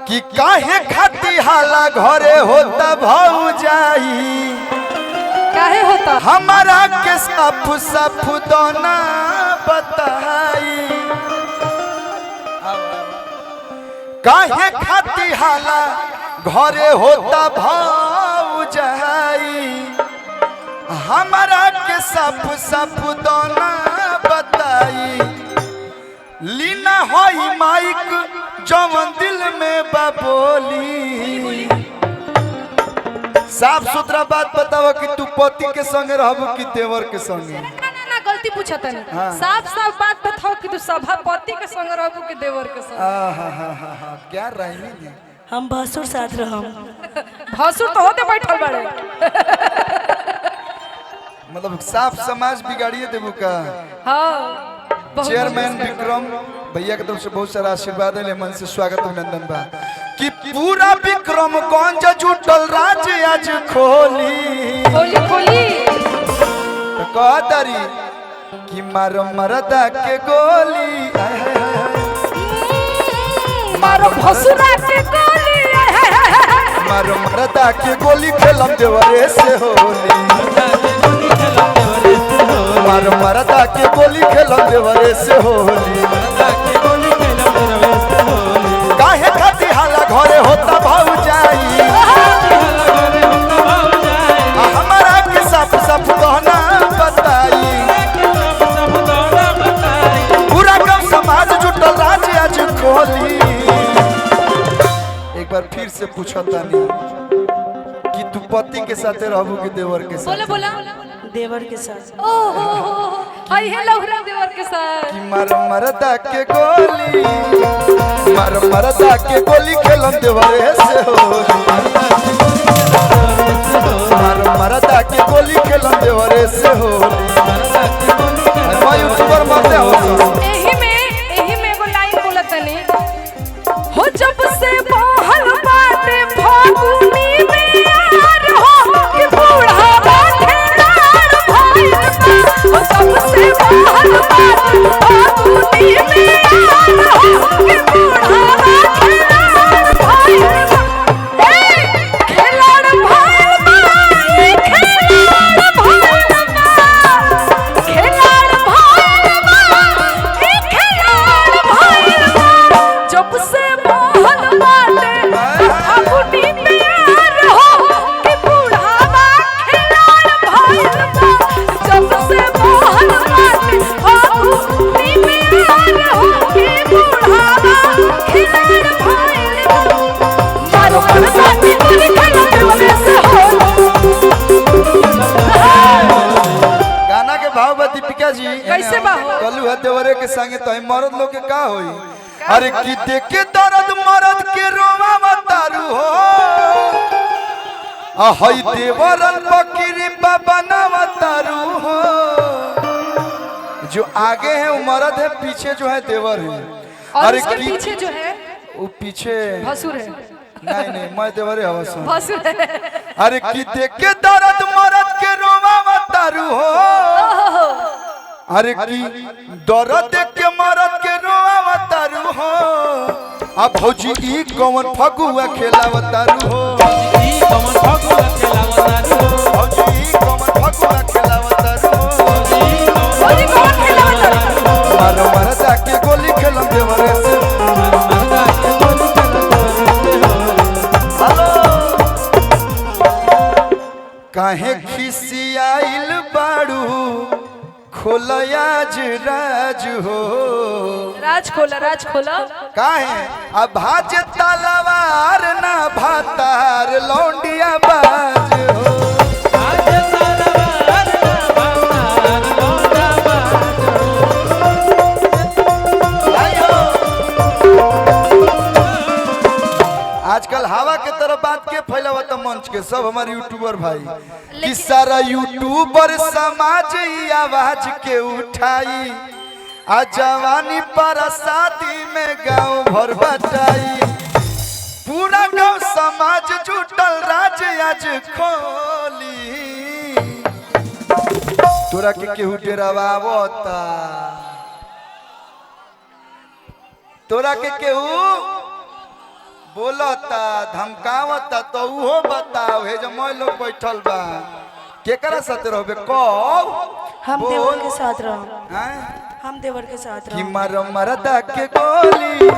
कि काहे खाती हाला घरे होता भौजाई काहे होता हमारा के साफ साफ दोना बताई काहे खाती हाला घरे होता भौजाई हमारा के साफ साफ दोना बताई लीना होई माइक जवन दिल में बाबोली साफ सुथरा बात बताओ कि तू पति के संग रहबू कि देवर के संग ना गलती पूछा तनी हाँ। साफ साफ बात बताओ कि तू सभापति के संग रहबू कि देवर के संग क्या राइमी हम भसुर साथ रहम भसुर तो होते बैठल बड़े मतलब साफ समाज बिगाड़िए देबू का हाँ चेयरमैन विक्रम भैया की तरफ से बहुत सारा आशीर्वाद है मन से स्वागत अभिनंदन बा कि पूरा विक्रमगंज जुटल राज आज खोली खोली खोली तो कहतरी कि मारो मरदा के गोली मारो भसुरा के गोली मारो मरदा के गोली खेलम देवरे से होली मारो मरदा के गोली खेलम देवरे से होली काहे खाती हाला घरे होता भौजाई हमारा के साफ साफ कहना बताई पूरा गांव समाज जुटल राज आज खोली एक बार फिर से पूछता नहीं कि तू पति के साथ रहबू कि देवर के साथ बोला बोला देवर के साथ हाय हे लौहरा देवर के साथ कि मारो मरदा के गोली मारो मरदा के गोली खेलम देवरे से होली मारो मरदा के गोली खेलम देवरे से होली मैं यूट्यूबर मारते हो एही में एगो लाइन बोलत तनी हो जब से बहल बाटे फागुनी में यार हो कि बूढ़ा बाटे यार भाई हो जब से बहल बाटे फागुनी में यार हो कि बूढ़ा बाटे यार भाई ए खिलाड़ भाई भाई खिलाड़ भाई खिलाड़ भाई जब से मोहन बाटे फागुनी में यार हो कि बूढ़ावा खिलाड़ भाई जब से मोहन बाटे फागुनी में यार हो कि बूढ़ावा खिलाड़ भाई मारो मरदा की गोली खेलो देवरे से हो गाना के भाव बा दीपिका जी कैसे बा हो? कलू है देवरे के संगे तो मर्द लोग के का होई अरे की देखे दर्द मर्द के रोवा बतारू हो हई देवरन बकरी बाबा ना बतारू हो जो आगे है वो मर्द है पीछे जो है देवर है और उसके पीछे जो है वो पीछे भसुर है नहीं मैं देवरे हवस हूं। भसुर है अरे की देखे दर्द मर्द के रोवा बतारू हो अरे की दर्द देख के मर्द के रोवा बतारू हो अब भौजी ई कौन फगुआ खेलावतारू हो भौजी ई कौन फगुआ खेलावतारू हो भौजी कौन खेलावतारू मारो मरदा के गोली खेलम देवरे से काहे खिसियाइल बाड़ू खोलयाज राज हो राज खोला काहे अब भाज तलवार ना भातार लौंडिया बाज हो आजकल हवा के तरफ बात के फैलावता मंच के सब हमारे यूट्यूबर भाई कि सारा यूट्यूबर समाज ही आवाज के उठाई आ जवानी पर शादी में गांव भर बटाई पूरा गांव समाज जुटल राज आज खोली तोरा के केहू डेरावावता तोरा के केहू बोलता धमकावता तो उहो बताओ हे जो मैं लोग बैठल बा केकरा साथ रहबे कब हम बोल। देवर के साथ रहम हैं हम देवर के साथ कि रहम मरदा के गोली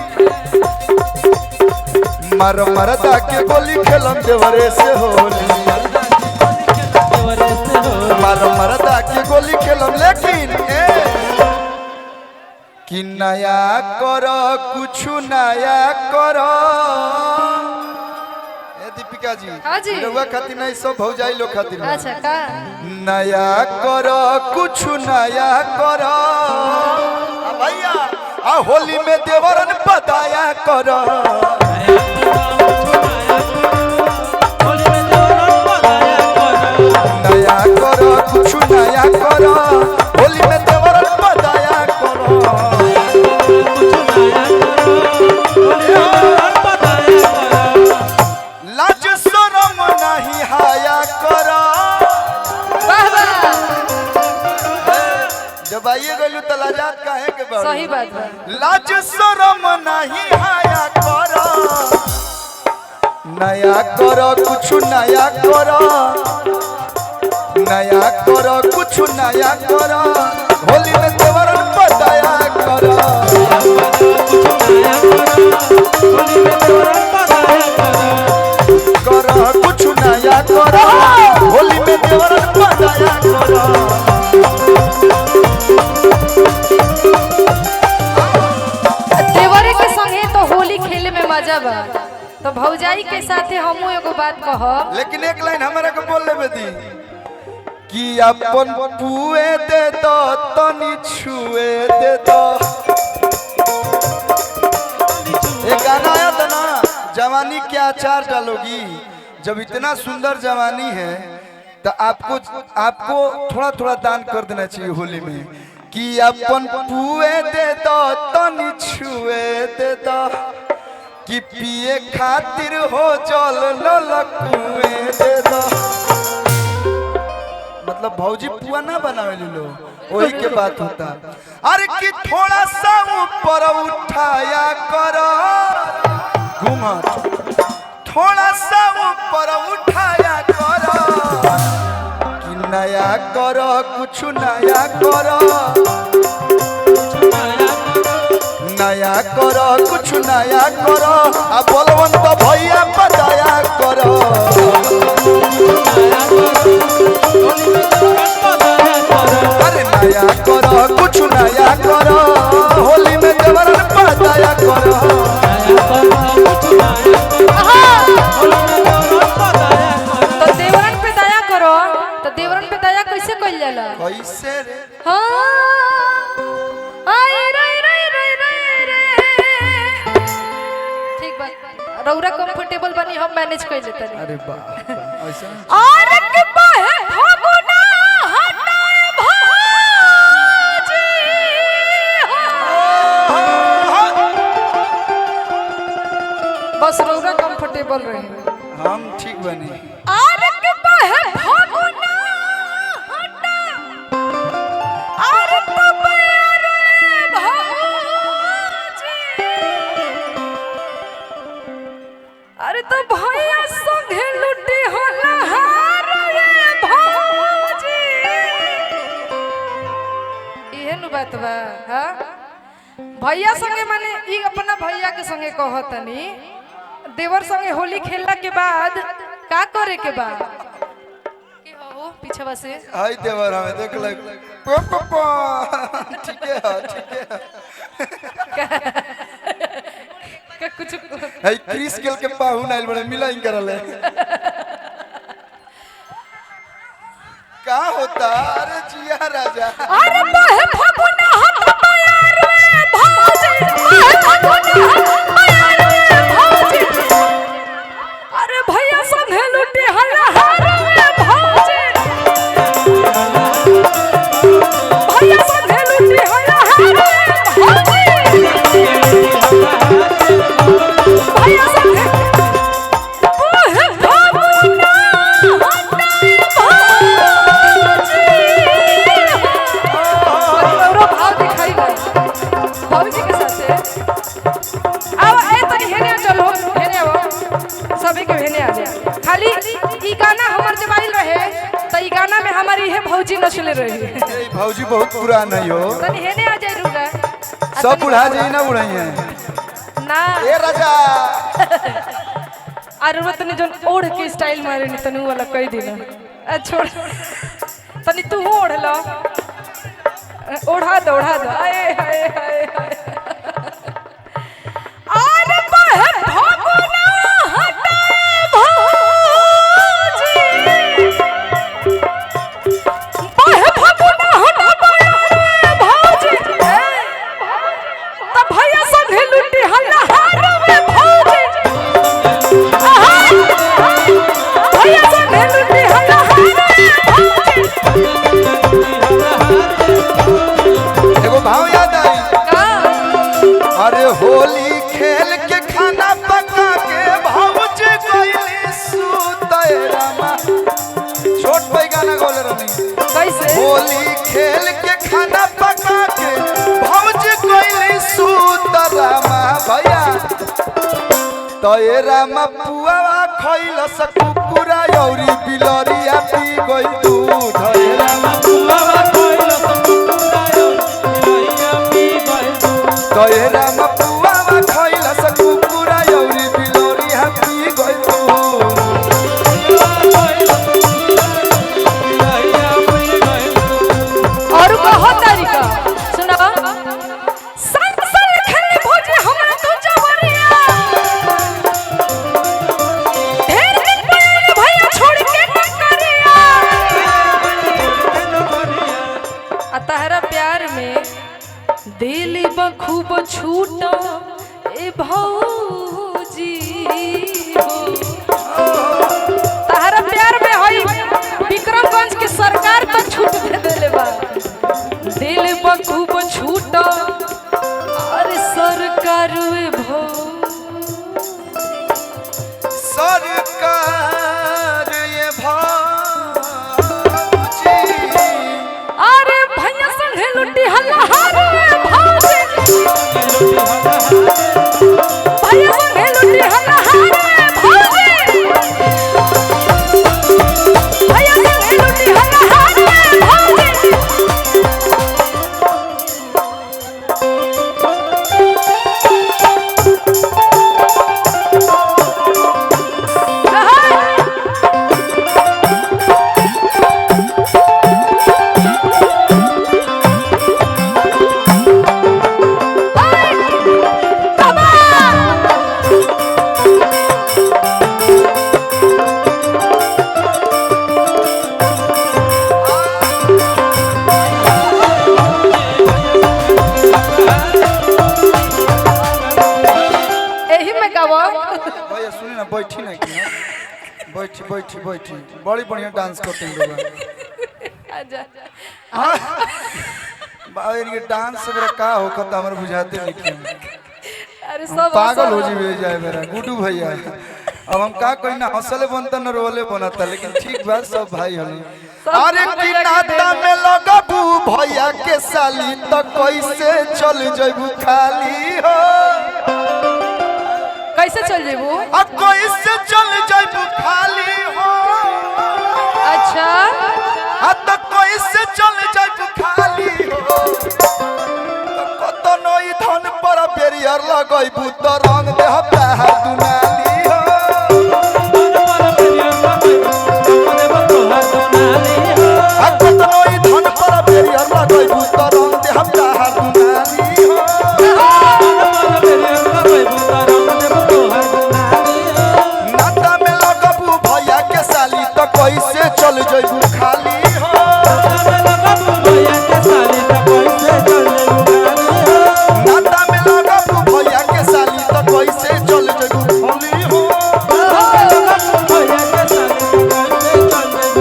मरदा के गोली खेलम देवरे से होली मरदा के गोली खेलम लेकिन कि नया करो कुछ नया करो ए दीपिका जी हाँ जी। रउआ खातिर नहीं सब भौजाई लोग खातिर बा। अच्छा का नया करो कुछ नया करो भैया आ होली में देवरन पदाया करो नया करो कुछ नया करो होली में देवरन पदाया करो लाज शरम नहीं हाया करो वाह वाह जब आइए गलू तो लाजात काहे के बा सही बात बा लाज शरम नहीं हाया करो नया करो कुछ नया करो नया करो कुछ नया करो होली में देवरन बताया करो करो कुछ नया करो होली में देवरन बताया करो देवरे के संगे तो होली खेले में मजा बा तो भौजाई के साथे हमू एगो बात कहब लेकिन एक लाइन हमारा के बोल लेबे दी कि अपन पुए दे दो तनी छुए दे दो एक गाना आया था ना जवानी क्या अचार डालोगी जब इतना सुंदर जवानी है तो आपको थोड़ा थोड़ा दान कर देना चाहिए होली में कि अपन पुए दे दो तनी छुए दे दो कि पिए खातिर हो जल ललकुए दे दो मतलब भौजी पुआ ना बनावे लो वही के बात होता अरे कि थोड़ा सा ऊपर उठाया करो घूमत थोड़ा सा ऊपर उठाया करो कि नया करो कुछ नया करो नया करो कुछ नया करो आ बोलवन तो भैया बताया करो अरे नया करो कुछ नया करो होली में देवरन बताया करो तो देवरन पे दया करो तो देवरन पे दया कैसे कइल जाला कैसे रे हाँ आई रे रे रे रे रे ठीक बा रौरा कंफर्टेबल बनी हम मैनेज कर लेते हैं अरे वाह ऐसा और के बहे फगुना हटाए भाजी बस रौरा कंफर्टेबल रहे हम ठीक बनी और के बहे फगुना हटा और तो रे भाजी अरे तो भैया संगे लुटी होला रे भाजी इहे नु बात बा हां भैया संगे माने ई अपना भैया के संगे कहतनी देवर संगे होली खेलला के बाद का करे के बा के हो पीछे से हाय देवर हमें देख लग ठीक है का कुछ है क्रिस केल के पाहुन आइल बड़े मिला इन करले का होता अरे जिया राजा अरे बहे फगुना हम माया रे भाजी बहे फगुना हम माया रे भाजी अरे भैया संगे लुटी हल्ला रे भाजी भैया संगे लुटी हल्ला रे भाजी भैया संगे बहे फगुना हटाए भाजी भाव दिखाई नहीं भाभी जी के साथ गाना में हमारी ये भौजी नचले रही ए भौजी बहुत पुरान है हो। तनी हेने आ जाई रुका सब बुढ़ा जी ना बुढ़ाई हैं। ना ए राजा अरे वो तनी जोन ओढ़ के स्टाइल मारे नी तनी वाला कह दिन आ छोड़ तनी तू ओढ़ लो ओढ़ा दो आए हाय हाय अरे बहे भगुना हटाए भौजी बहे भगुना हटाए भौजी तब भैया संगे लुटी हल्ला हारवे भौजी भैया संगे लुटी हल्ला हारवे भौजी एगो भाव याद आई अरे होली खेल के खाना पका के भौजी गइली सुतए रामा छोट भाई गाना गोले रहनी कैसे होली खेल के खाना पका के भौजी गइली सुत रामा भैया तए रामा पुआवा खइल स कुकुरा औरी बिलरिया पी गइल दूध हे रामा पुआवा खइल स कुकुरा औरी बिलरिया पी गइल दूध तए रामा पुआवा खइल स कुकुरा औरी बिलरिया पी गइल दूध और बहुत तरीका सुना संग संग खेले भौजी हमरा तो जवरिया ढेर दिन पहले भैया छोड़ के नकरिया आ तहरा प्यार में दिल बखूब छूटा ए भौजी हो तहरा प्यार में हई विक्रमगंज के सरकार तो छूट दे देले बा दिल बखूब छूटा अरे सरकार वे भौ सरकार ये भौजी अरे भैया संगे लुटी हल्ला हारवे भौजी भैया संगे लुटी हल्ला हारवे भौजी भैया संगे लुटी हल्ला हारवे भौजी एही में गावा भैया सुनी ना बैठी ना कि बैठी बैठी बैठी बड़ी बढ़िया डांस करते हैं लोग आजा बाबा इनके डांस से मेरा का हो खत्म हमर बुझाते नहीं कि अरे सब पागल हो जी जाए मेरा गुड्डू भैया अब हम का कोई ना हौसले बनता न रोले बनता लेकिन ठीक बात सब भाई हलो अरे कि नाता में लगबू भैया के साली तो कैसे चल जइबू खाली हो कैसे चल जेबू अब कैसे चल जइबू खाली हो अच्छा अब तो कैसे चल जइबू खाली हो कतो नई धन पर बेरियर लगइबू तो रंग देह प्यार दुनाली हो अब कतो नई धन पर बेरियर लगइबू तो रंग देह प्यार दुनाली हो नाता में लगबू भैया के साली तो कैसे चल जइबू खाली हो नाता में लगबू भैया के साली तो कैसे चल जइबू खाली हो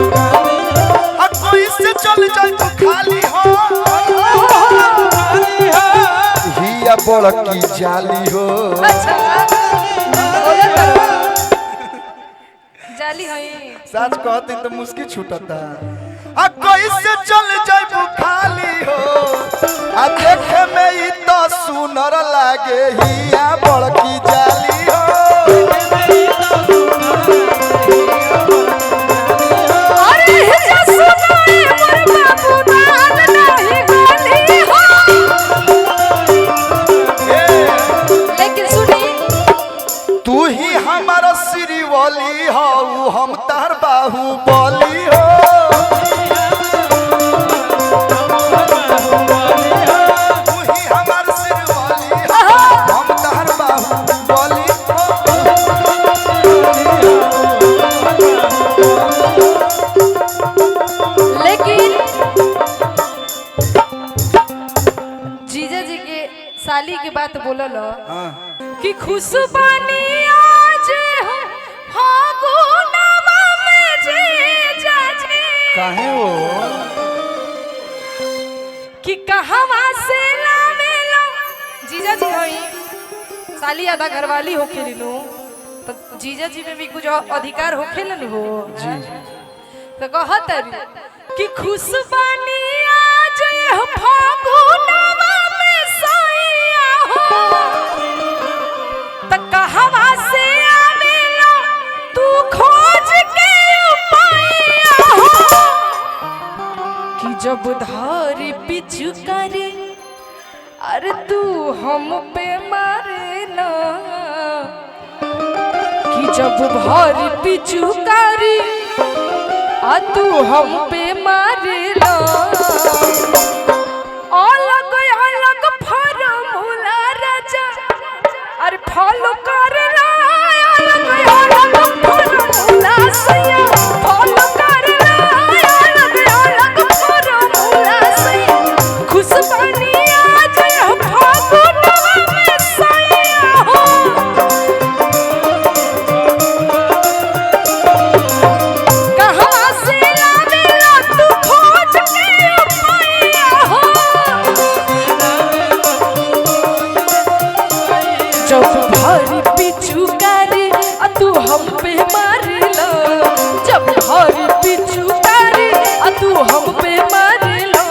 अब कैसे चल जइबू खाली हो हिया बड़की जाली हो अच्छा बोला करो जाली हई सच कहती तो मुस्की छूटता आ कैसे चल जइबू खाली हो आ देखे में ई तो सुनर लागे हिया बड़की जाली हो अरे हिया सुन तू ही हमारा श्रीवली हो हम तार बाहुबली हो तू ही हमार श्रीवली हो हम तार बाहुबली हो। लेकिन जीजा जी के साली के बात बोलल हाँ। कि खुशबानी आज है फागुनवा में जीजा जी काहे हो कि कहवा से लावेला जीजा जी होई साली आधा घरवाली होके लीनु तो जीजा जी में भी कुछ अधिकार होके न हो जी तो कहत कि खुशबानी आज है फागुनवा में सैया हो त कहवा से आवेला तू खोज के पाइया हो कि जब धारी पिछु करे अरे तू हम पे मारे ना कि जब भारी पिछु करे आ तू हम पे मारे ना अलग अलग फॉर्मूला राजा अरे फॉलो करना अलग अलग फॉर्मूला सैया फॉलो करना अलग अलग फॉर्मूला सैया खुशबानी आज है फागुनवा में सैया हो कहाँ से लावेला तू खोज के पाइया हो जब भारी पिछु करे आ तू हम पे मारिला जब भारी पिछु करे आ तू हम पे मारिला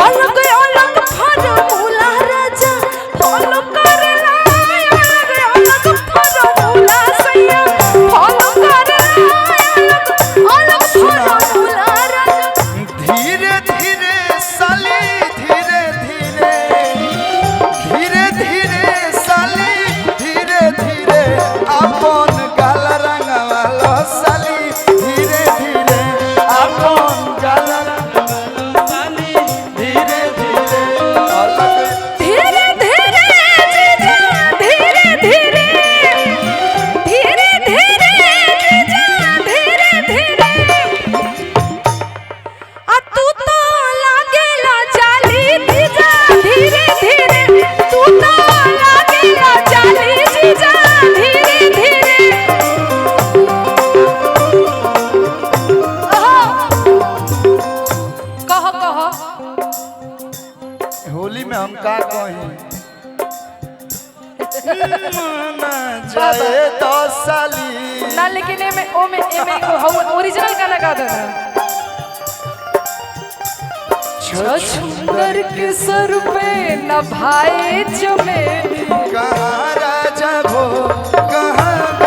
अलग अलग फॉर्मूला राजा फॉलो करला अलग अलग फॉर्मूला सैया फॉलो करला अलग फॉर्मूला राजा धीरे धीरे साली धीरे धीरे धीरे धीरे साली धीरे धीरे अपन गाल रंगवालो साली धीरे धीरे अपन गाल रंगवालो साली धीरे धीरे अलग धीरे धीरे जीजा धीरे धीरे धीरे धीरे जीजा धीरे धीरे आ तू तो लागेला जाली जीजा धीरे धीरे तू तो लागेला जाली जीजा धीरे धीरे कह कह होली में हम का कही ना जाए तो साली ना लेकिन एमे ओरिजिनल गाना गा देना छछुंदर के सर पे न भाई चमेली कहाँ राजा भो कहाँ